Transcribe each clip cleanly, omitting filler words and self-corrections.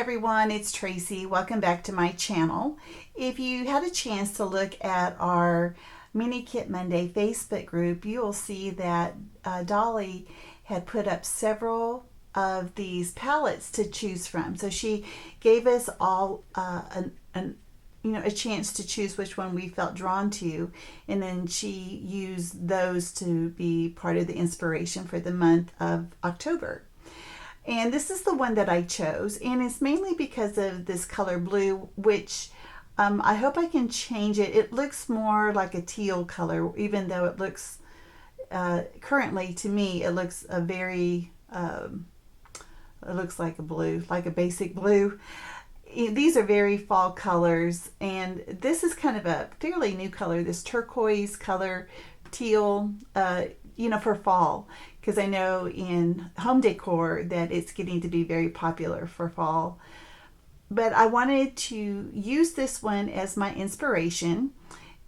everyone, it's Tracy. Welcome back to my channel. If you had a chance to look at our Mini Kit Monday Facebook group, you will see that Dolly had put up several of these palettes to choose from. So she gave us all a chance to choose which one we felt drawn to, and then she used those to be part of the inspiration for the month of October. And this is the one that I chose, and it's mainly because of this color blue, which I hope I can change it. It looks more like a teal color, even though it looks, currently to me, it looks it looks like a blue, like a basic blue. These are very fall colors, and this is kind of a fairly new color, this turquoise color, teal, for fall, because I know in home decor that it's getting to be very popular for fall. But I wanted to use this one as my inspiration,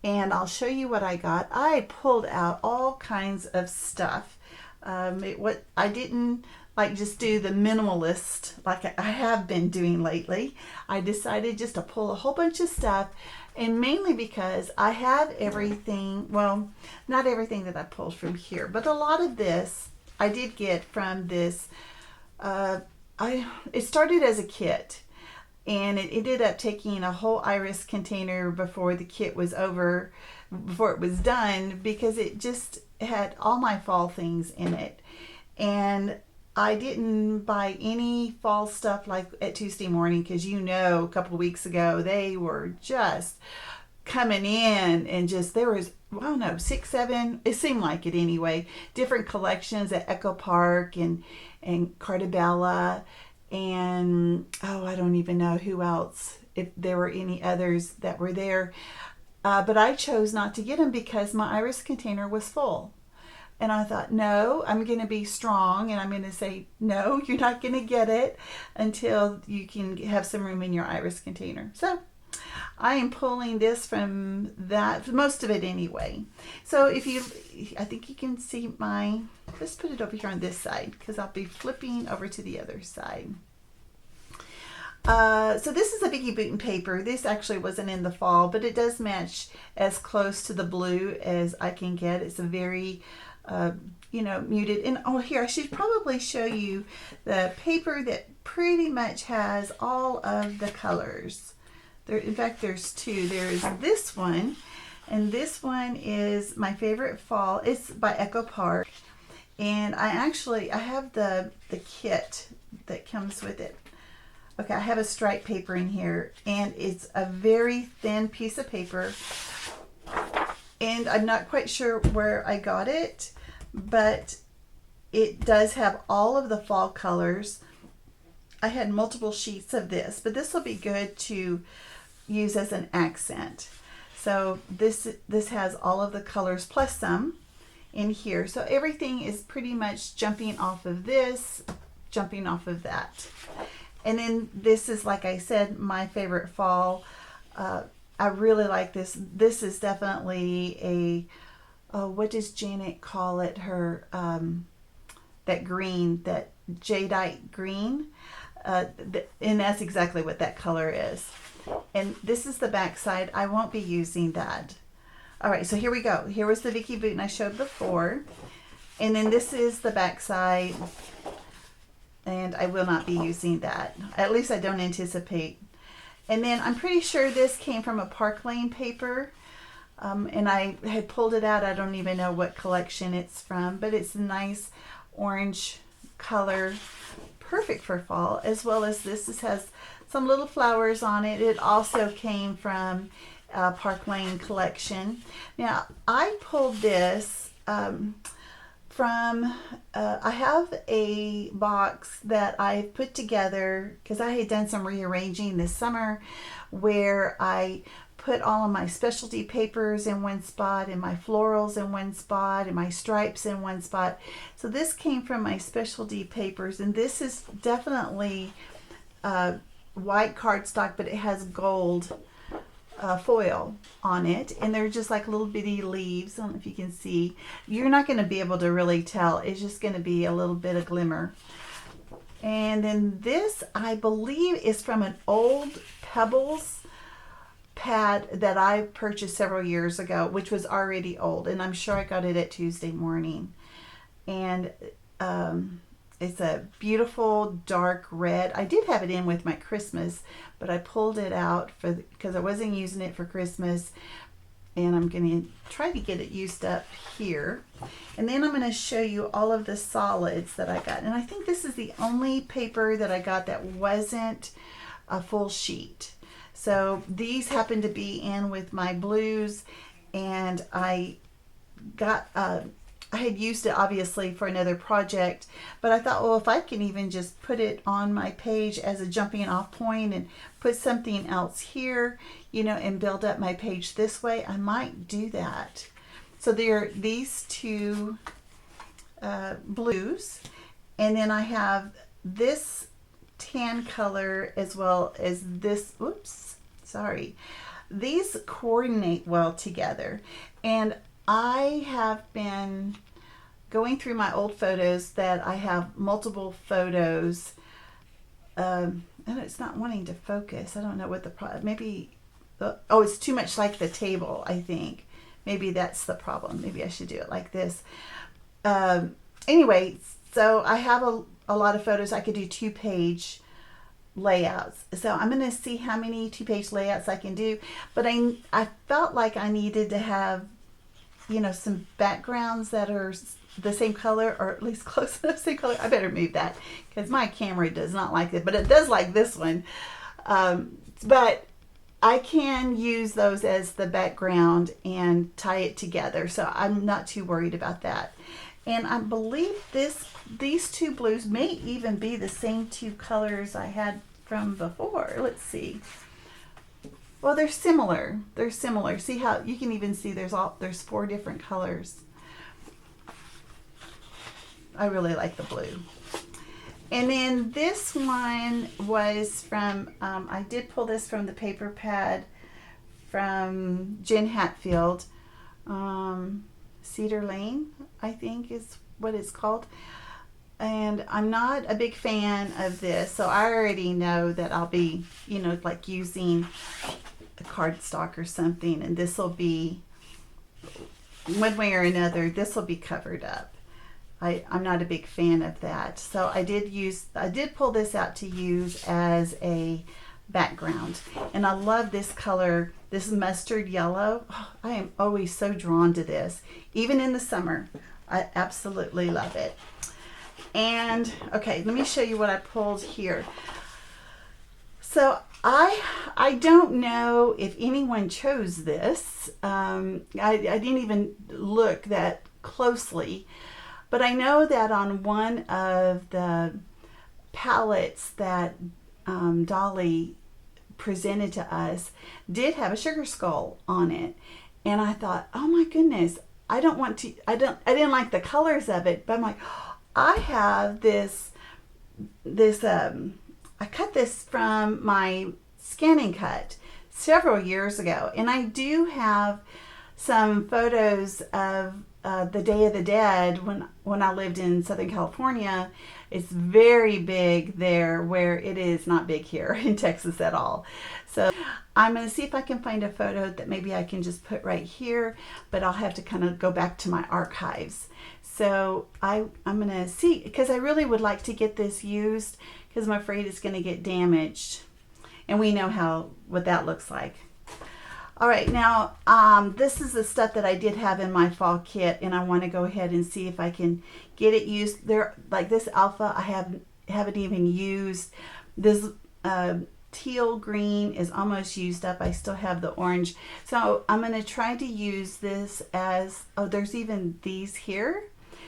and I'll show you what I got. I pulled out all kinds of stuff. What I didn't like just do the minimalist like I have been doing lately. I decided just to pull a whole bunch of stuff, and mainly because I have everything, well, not everything that I pulled from here, but a lot of this I did get from this, it started as a kit, and it ended up taking a whole iris container before the kit was over, before it was done, because it just had all my fall things in it. And I didn't buy any fall stuff like at Tuesday Morning, because a couple of weeks ago they were just coming in, and just there was, I don't know, 6, 7, it seemed like it anyway, different collections at Echo Park and Cartabella, and I don't even know who else, if there were any others that were there, but I chose not to get them because my iris container was full. And I thought, no, I'm going to be strong, and I'm going to say, no, you're not going to get it until you can have some room in your iris container. So I am pulling this from that, most of it anyway. So I think you can see let's put it over here on this side, because I'll be flipping over to the other side. So this is a Vicki Boutin paper. This actually wasn't in the fall, but it does match as close to the blue as I can get. It's a very muted. And here, I should probably show you the paper that pretty much has all of the colors. In fact, there's two. There's this one, and this one is my favorite fall. It's by Echo Park, and I have the kit that comes with it. Okay, I have a striped paper in here, and it's a very thin piece of paper, and I'm not quite sure where I got it, but it does have all of the fall colors. I had multiple sheets of this, but this will be good to use as an accent. So this has all of the colors plus some in here. So everything is pretty much jumping off of this, jumping off of that. And then this is, like I said, my favorite fall. I really like this. This is definitely what does Janet call it? Her, that green, that jadeite green. And that's exactly what that color is. And this is the back side. I won't be using that. All right, so here we go. Here was the Vicki Boutin I showed before. And then this is the back side. And I will not be using that. At least I don't anticipate. And then I'm pretty sure this came from a Park Lane paper. And I had pulled it out. I don't even know what collection it's from, but it's a nice orange color, perfect for fall, as well as this has some little flowers on it. It also came from Park Lane collection. Now, I pulled this from, I have a box that I put together because I had done some rearranging this summer, where I put all of my specialty papers in one spot, and my florals in one spot, and my stripes in one spot. So this came from my specialty papers, and this is definitely white cardstock, but it has gold foil on it, and they're just like little bitty leaves. I don't know if you can see. You're not going to be able to really tell. It's just going to be a little bit of glimmer. And then this, I believe, is from an old Pebbles pad that I purchased several years ago, which was already old, and I'm sure I got it at Tuesday Morning. And it's a beautiful dark red. I did have it in with my Christmas, but I pulled it out because I wasn't using it for Christmas, and I'm going to try to get it used up here. And then I'm going to show you all of the solids that I got. And I think this is the only paper that I got that wasn't a full sheet. So these happen to be in with my blues, and I had used it obviously for another project, but I thought, well, if I can even just put it on my page as a jumping off point and put something else here, and build up my page this way, I might do that. So there are these two blues, and then I have this tan color as well as this. These coordinate well together, and I have been going through my old photos that I have multiple photos, and it's not wanting to focus. I don't know what the problem, maybe, it's too much like the table, I think. Maybe that's the problem. Maybe I should do it like this. Anyway, so I have a lot of photos. I could do 2-page layouts. So I'm going to see how many 2-page layouts I can do. But I felt like I needed to have, some backgrounds that are the same color, or at least close enough to the same color. I better move that because my camera does not like it, but it does like this one. But I can use those as the background and tie it together, so I'm not too worried about that. And I believe these two blues may even be the same two colors I had from before. Let's see. Well, they're similar. They're similar. See how you can even see there's 4 different colors. I really like the blue. And then this one was from, I did pull this from the paper pad from Jen Hatfield. Cedar Lane, I think is what it's called. And I'm not a big fan of this, so I already know that I'll be, like using a cardstock or something, and this will be, one way or another, this will be covered up. I'm not a big fan of that. So I did pull this out to use as a background. And I love this color, this mustard yellow. Oh, I am always so drawn to this, even in the summer. I absolutely love it. And okay, let me show you what I pulled here. So I don't know if anyone chose this. I didn't even look that closely. But I know that on one of the palettes that Dolly presented to us did have a sugar skull on it. And I thought, oh my goodness, I didn't like the colors of it, but I'm like, I have this, I cut this from my Scanning Cut several years ago. And I do have some photos of the Day of the Dead when I lived in Southern California. It's very big there, where it is not big here in Texas at all. So I'm going to see if I can find a photo that maybe I can just put right here, but I'll have to kind of go back to my archives. So I'm going to see, because I really would like to get this used, because I'm afraid it's going to get damaged. And we know what that looks like. All right, now this is the stuff that I did have in my fall kit, and I want to go ahead and see if I can get it used. There, like this alpha, I haven't even used. This teal green is almost used up. I still have the orange, so I'm going to try to use this as. Oh, there's even these here.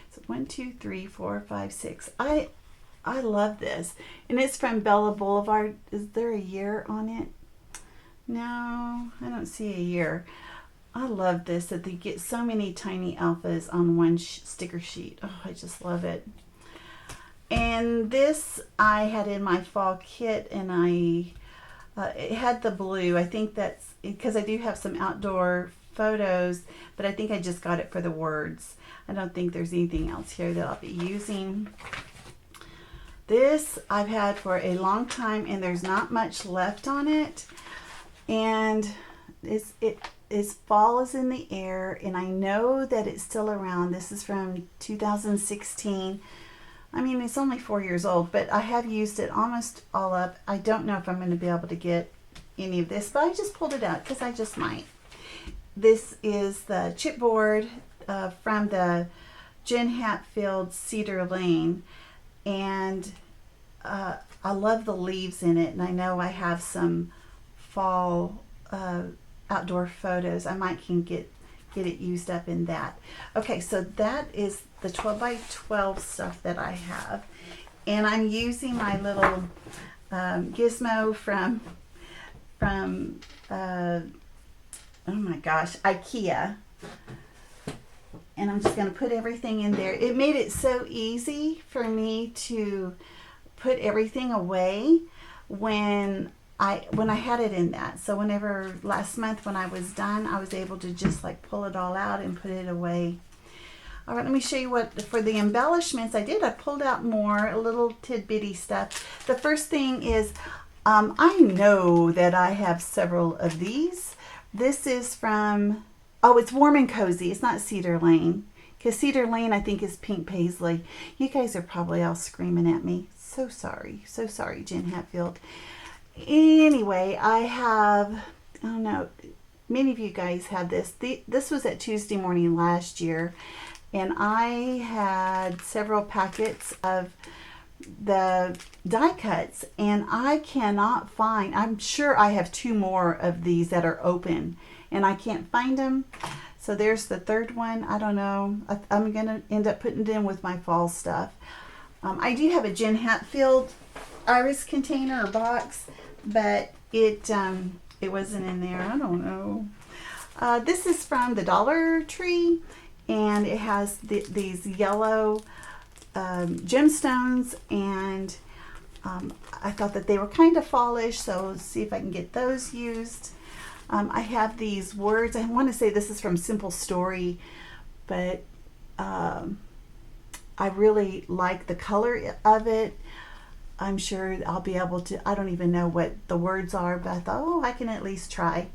So 1, 2, 3, 4, 5, 6. I love this, and it's from Bella Boulevard. Is there a year on it? No, I don't see a year. I love this, that they get so many tiny alphas on one sticker sheet. Oh, I just love it. And this I had in my fall kit, and it had the blue. I think that's because I do have some outdoor photos, but I think I just got it for the words. I don't think there's anything else here that I'll be using. This I've had for a long time, and there's not much left on it. And fall is in the air, and I know that it's still around. This is from 2016. I mean, it's only 4 years old, but I have used it almost all up. I don't know if I'm going to be able to get any of this, but I just pulled it out because I just might. This is the chipboard from the Jen Hatfield Cedar Lane, and I love the leaves in it, and I know I have some fall outdoor photos. I might can get it used up in that. Okay, so that is the 12 by 12 stuff that I have, and I'm using my little gizmo from oh my gosh, IKEA, and I'm just going to put everything in there. It made it so easy for me to put everything away when I had it in that. So whenever last month when I was done, I was able to just like pull it all out and put it away. All right, let me show you what for the embellishments I did. I pulled out more, a little tidbitty stuff. The first thing is I know that I have several of these. This is from, oh, it's Warm and Cozy. It's not Cedar Lane, because Cedar Lane I think is Pink Paisley. You guys are probably all screaming at me. So sorry, Jen Hatfield. Anyway, I have, I don't know, many of you guys had this. This was at Tuesday Morning last year, and I had several packets of the die cuts, and I cannot find, I'm sure I have 2 more of these that are open, and I can't find them. So there's the third one. I don't know. I'm going to end up putting it in with my fall stuff. I do have a Jen Hatfield iris container or box, but it wasn't in there. I don't know. This is from the Dollar Tree, and it has these yellow gemstones, and I thought that they were kind of fallish, so let's see if I can get those used. I have these words. I want to say this is from Simple Story, but I really like the color of it. I'm sure I'll be able to, I don't even know what the words are, but I thought, oh, I can at least try.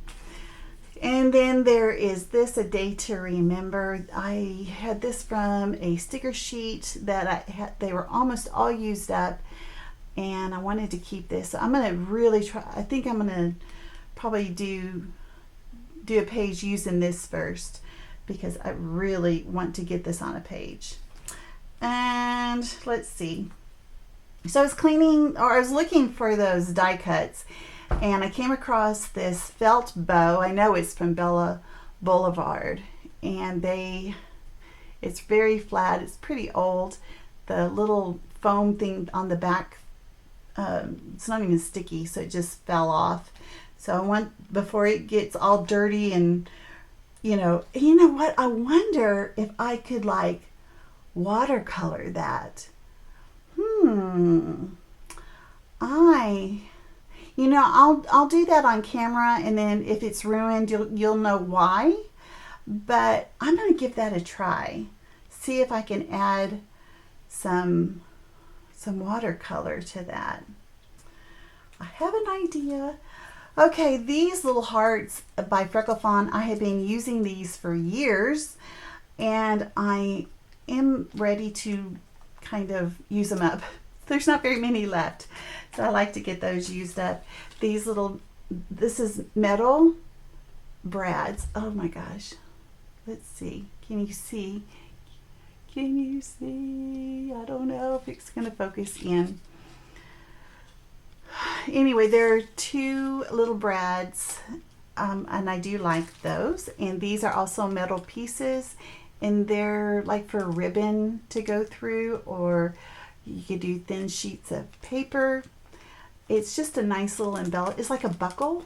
And then there is this, A Day to Remember. I had this from a sticker sheet that I had, they were almost all used up, and I wanted to keep this. So I'm going to really try, I think I'm going to probably do a page using this first, because I really want to get this on a page. And let's see. So I was cleaning, or I was looking for those die cuts, and I came across this felt bow. I know it's from Bella Boulevard, and it's very flat. It's pretty old. The little foam thing on the back, it's not even sticky, so it just fell off. So I want, before it gets all dirty, and you know what? I wonder if I could like watercolor that. I'll do that on camera, and then if it's ruined, you'll know why. But I'm going to give that a try. See if I can add some watercolor to that. I have an idea. Okay, these little hearts by Freckle Fawn, I have been using these for years, and I am ready to kind of use them up. There's not very many left, so I like to get those used up. These little, this is metal brads. Oh my gosh. Let's see. Can you see? Can you see? I don't know if it's going to focus in. Anyway, there are 2 little brads, and I do like those. And these are also metal pieces, and they're like for a ribbon to go through, or you could do thin sheets of paper. It's just a nice little embellishment. It's like a buckle.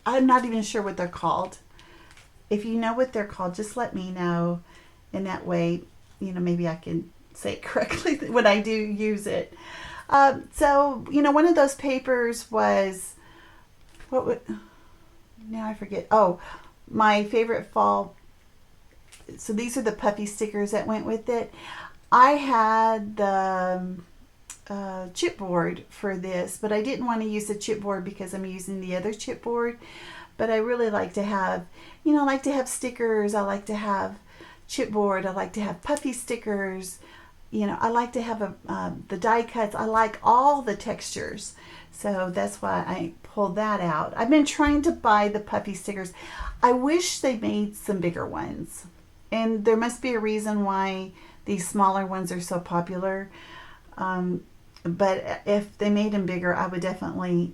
I'm not even sure what they're called. If you know what they're called, just let me know. In that way, maybe I can say it correctly when I do use it. So, one of those papers was, now I forget. Oh, my favorite fall. So these are the puffy stickers that went with it. I had the chipboard for this, but I didn't want to use the chipboard because I'm using the other chipboard. But I really like to have, I like to have stickers. I like to have chipboard. I like to have puffy stickers. I like to have the die cuts. I like all the textures. So that's why I pulled that out. I've been trying to buy the puffy stickers. I wish they made some bigger ones. And there must be a reason why these smaller ones are so popular. But if they made them bigger, I would definitely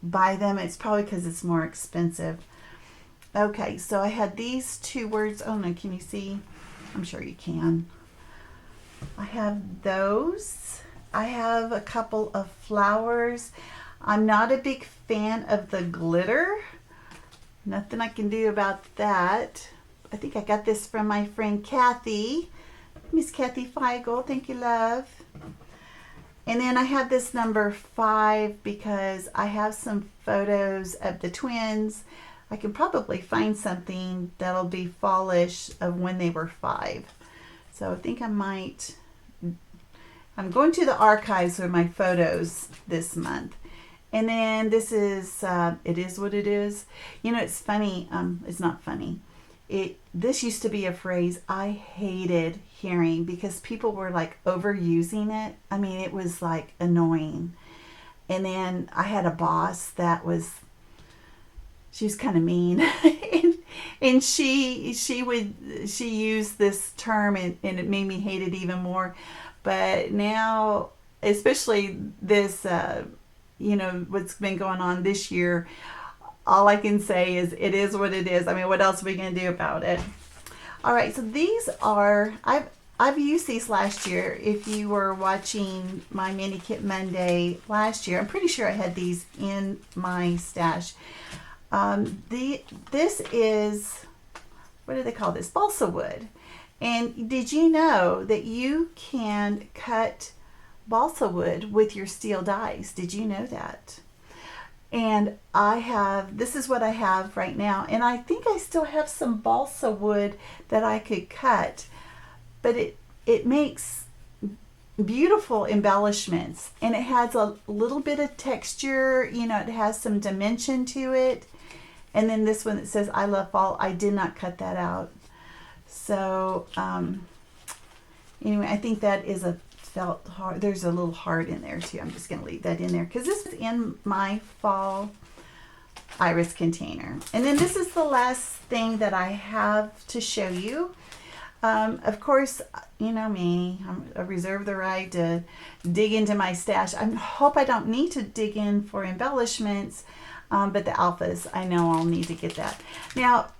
buy them. It's probably because it's more expensive. Okay, so I had these 2 words. Oh no, can you see? I'm sure you can. I have those. I have a couple of flowers. I'm not a big fan of the glitter. Nothing I can do about that. I think I got this from my friend Kathy. Miss Kathy Feigl. Thank you, love. And then I have this number 5 because I have some photos of the twins. I can probably find something that'll be fallish of when they were 5. So I think I'm going to the archives of my photos this month. And then this is, it is what it is. It's funny. It's not funny. This used to be a phrase I hated hearing because people were like overusing it. I mean, it was like annoying. And then I had a boss that she was kind of mean. and she used this term and it made me hate it even more. But now, especially this, what's been going on this year, all I can say is it is what it is. I mean, what else are we going to do about it? All right, so these are, I've used these last year. If you were watching my Mini Kit Monday last year, I'm pretty sure I had these in my stash. This is, what do they call this? Balsa wood. And did you know that you can cut balsa wood with your steel dies? Did you know that? And this is what I have right now. And I think I still have some balsa wood that I could cut, but it makes beautiful embellishments and it has a little bit of texture, it has some dimension to it. And then this one that says I love fall, I did not cut that out. So anyway, I think that is a felt heart. There's a little heart in there too. I'm just going to leave that in there because this is in my fall iris container. And then this is the last thing that I have to show you. Of course, you know me, I reserve the right to dig into my stash. I hope I don't need to dig in for embellishments, but the alphas, I know I'll need to get that. Now,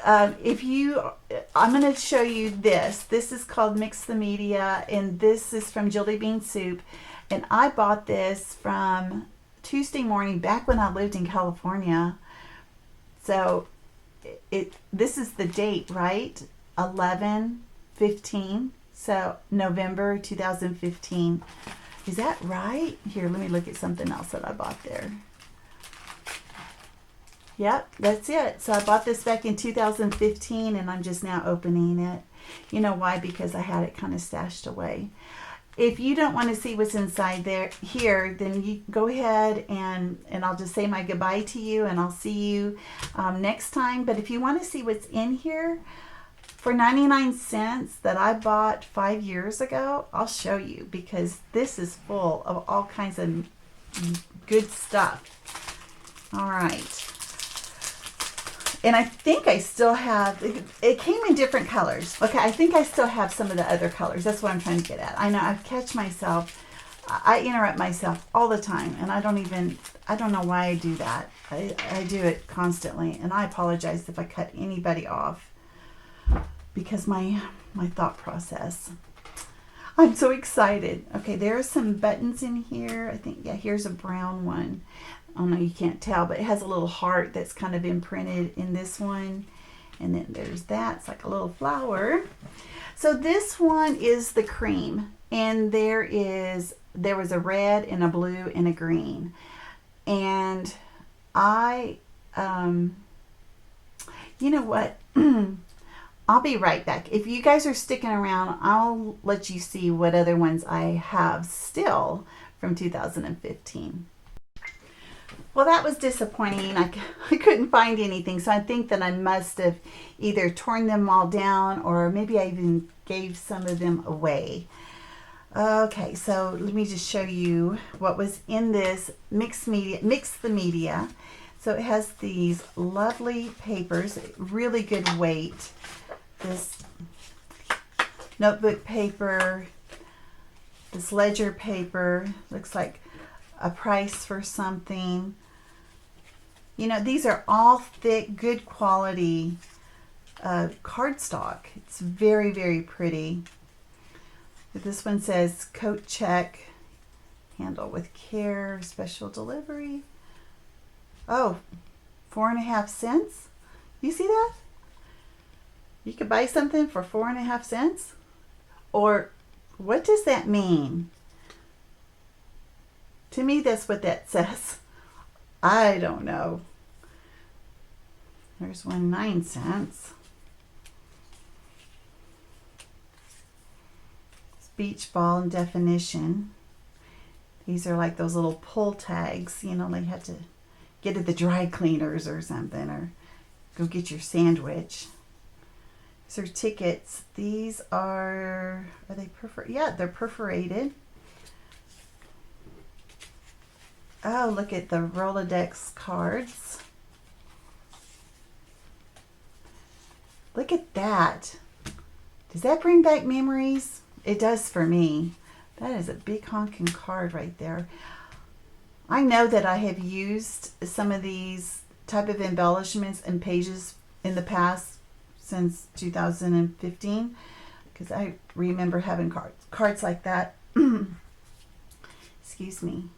I'm going to show you this. This is called Mix the Media, and this is from Jilly Bean Soup. And I bought this from Tuesday morning back when I lived in California. So this is the date, right? 11/15. So November 2015. Is that right? Here, let me look at something else that I bought there. Yep, that's it. So I bought this back in 2015 and I'm just now opening it. You know why? Because I had it kind of stashed away. If you don't want to see what's inside here, then you go ahead and I'll just say my goodbye to you and I'll see you next time. But if you want to see what's in here, for 99 cents that I bought 5 years ago, I'll show you because this is full of all kinds of good stuff. All right. And I think I still have, it came in different colors. Okay, I think I still have some of the other colors. That's what I'm trying to get at. I know I catch myself, I interrupt myself all the time. And I don't know why I do that. I do it constantly. And I apologize if I cut anybody off because my thought process. I'm so excited. Okay, there are some buttons in here. I think, yeah, here's a brown one. Oh no, you can't tell, but it has a little heart that's kind of imprinted in this one. And then there's that, it's like a little flower. So this one is the cream. And there was a red and a blue and a green. And you know what? I'll be right back. If you guys are sticking around, I'll let you see what other ones I have still from 2015. Well, that was disappointing. I couldn't find anything, so I think that I must have either torn them all down or maybe I even gave some of them away. Okay, so let me just show you what was in this Mix the Media. So it has these lovely papers, really good weight. This notebook paper, this ledger paper, looks like a price for something. You know, these are all thick, good quality cardstock. It's very, very pretty. This one says coat check, handle with care, special delivery. Oh, 4.5 cents. You see that? You could buy something for 4.5 cents? Or what does that mean? To me, that's what that says. I don't know. There's one 9 cents. Beach ball and definition. These are like those little pull tags, you know, they had to get at the dry cleaners or something, or go get your sandwich. These are tickets. These are they perforated? Yeah, they're perforated. Oh, look at the Rolodex cards. Look at that. Does that bring back memories? It does for me. That is a big honking card right there. I know that I have used some of these type of embellishments and pages in the past since 2015 because I remember having cards like that. Excuse me.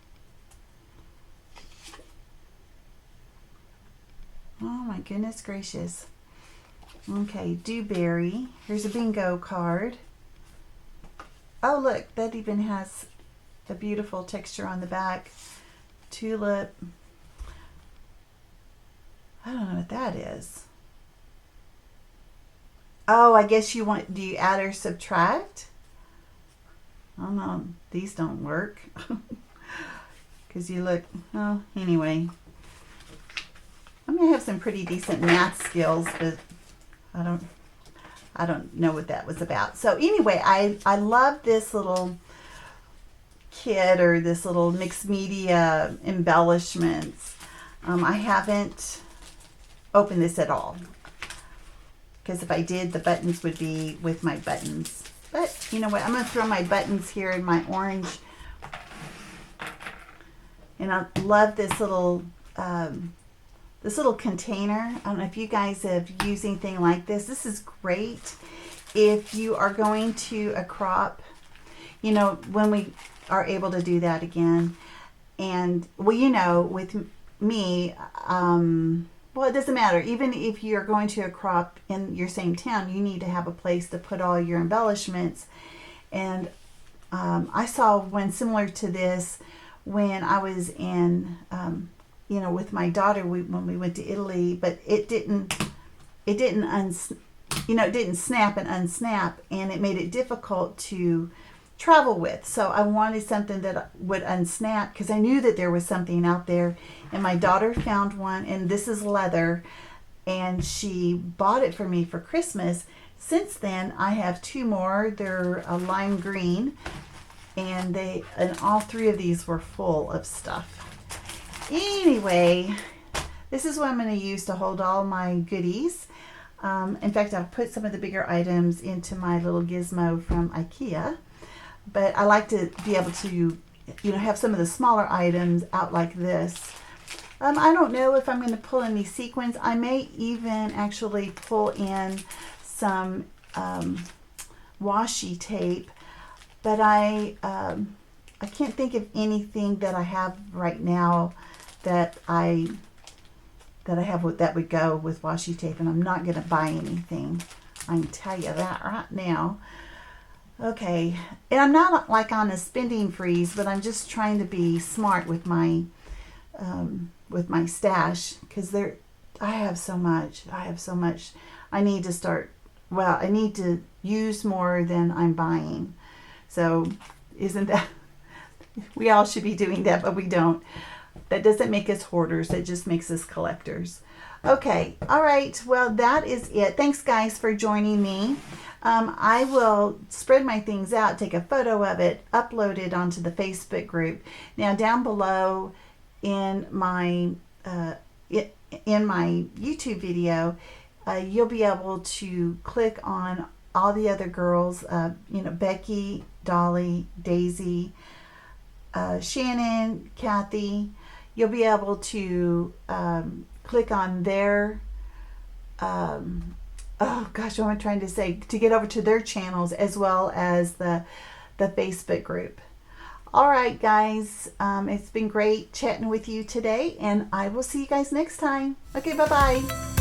Oh my goodness gracious. Okay, Dewberry. Here's a bingo card. Oh look, that even has a beautiful texture on the back. Tulip. I don't know what that is. Oh, I guess do you add or subtract? I don't know. These don't work. Because you look, oh, anyway. I'm going to have some pretty decent math skills, but I don't know what that was about. So anyway, I love this little kit or this little mixed media embellishments. I haven't opened this at all because if I did, the buttons would be with my buttons. But you know what? I'm going to throw my buttons here in my orange. And I love this little container. I don't know if you guys have used anything like this. This is great if you are going to a crop, you know, when we are able to do that again. And, well, you know, with me, well, it doesn't matter. Even if you're going to a crop in your same town, you need to have a place to put all your embellishments. And I saw one similar to this when I was in, you know, with my daughter when we went to Italy, but it didn't snap and unsnap, and it made it difficult to travel with. So I wanted something that would unsnap because I knew that there was something out there, and my daughter found one, and this is leather, and she bought it for me for Christmas. Since then, I have two more. They're a lime green, and all three of these were full of stuff. Anyway, this is what I'm going to use to hold all my goodies. In fact, I've put some of the bigger items into my little gizmo from IKEA. But I like to be able to, you know, have some of the smaller items out like this. I don't know if I'm going to pull any sequins. I may even actually pull in some washi tape. But I can't think of anything that I have right now that I have that would go with washi tape, and I'm not going to buy anything. I can tell you that right now. Okay, and I'm not like on a spending freeze, but I'm just trying to be smart with my stash because I have so much. I need to start well, I need to use more than I'm buying. So isn't that, we all should be doing that, but we don't. That doesn't make us hoarders. It just makes us collectors. Okay. All right. Well, that is it. Thanks, guys, for joining me. I will spread my things out, take a photo of it, upload it onto the Facebook group. Now, down below in my YouTube video, you'll be able to click on all the other girls. Becky, Dolly, Daisy, Shannon, Kathy. You'll be able to click on their oh gosh, what am I trying to say? To get over to their channels as well as the Facebook group. All right, guys, it's been great chatting with you today, and I will see you guys next time. Okay, bye-bye.